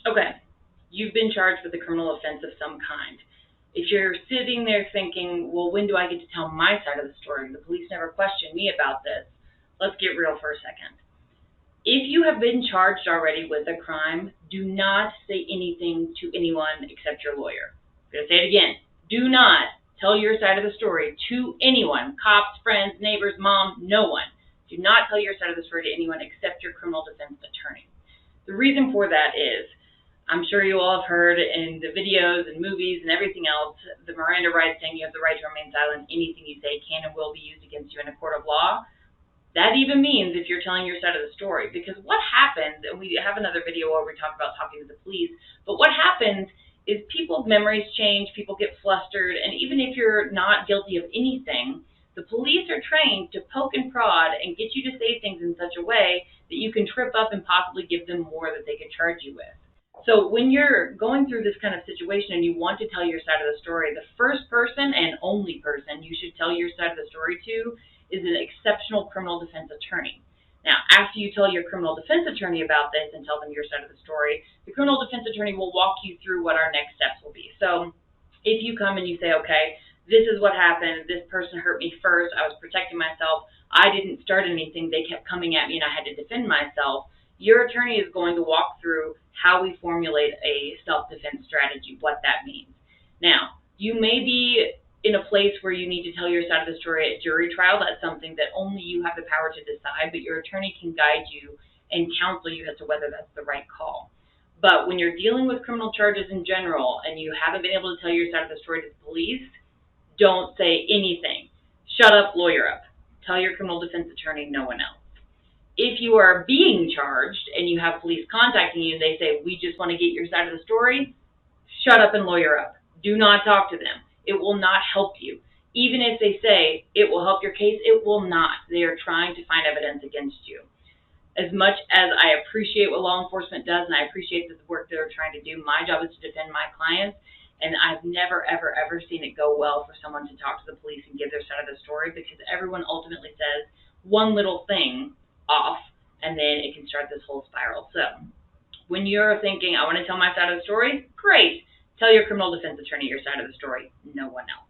Okay, you've been charged with a criminal offense of some kind. If you're sitting there thinking, well, when do I get to tell my side of the story? The police never questioned me about this. Let's get real for a second. If you have been charged already with a crime, do not say anything to anyone except your lawyer. I'm going to say it again. Do not tell your side of the story to anyone, cops, friends, neighbors, mom, no one. Do not tell your side of the story to anyone except your criminal defense attorney. The reason for that is, I'm sure you all have heard in the videos and movies and everything else, the Miranda rights saying you have the right to remain silent. Anything you say can and will be used against you in a court of law. That even means if you're telling your side of the story. Because what happens, and we have another video where we talk about talking to the police, but what happens is people's memories change, people get flustered, and even if you're not guilty of anything, the police are trained to poke and prod and get you to say things in such a way that you can trip up and possibly give them more that they could charge you with. So when you're going through this kind of situation and you want to tell your side of the story, the first person and only person you should tell your side of the story to is an exceptional criminal defense attorney. Now, after you tell your criminal defense attorney about this and tell them your side of the story, the criminal defense attorney will walk you through what our next steps will be. So if you come and you say, okay, this is what happened, this person hurt me first, I was protecting myself, I didn't start anything, they kept coming at me and I had to defend myself, your attorney is going to walk through how we formulate a self-defense strategy, what that means. Now, you may be in a place where you need to tell your side of the story at jury trial. That's something that only you have the power to decide, but your attorney can guide you and counsel you as to whether that's the right call. But when you're dealing with criminal charges in general and you haven't been able to tell your side of the story to the police, don't say anything. Shut up, lawyer up. Tell your criminal defense attorney, no one else. If you are being charged and you have police contacting you and they say, we just want to get your side of the story, shut up and lawyer up. Do not talk to them. It will not help you. Even if they say it will help your case, it will not. They are trying to find evidence against you. As much as I appreciate what law enforcement does and I appreciate the work they're trying to do, my job is to defend my clients, and I've never, ever, ever seen it go well for someone to talk to the police and give their side of the story, because everyone ultimately says one little thing off, and then it can start this whole spiral. So when you're thinking, I want to tell my side of the story, great. Tell your criminal defense attorney your side of the story, no one else.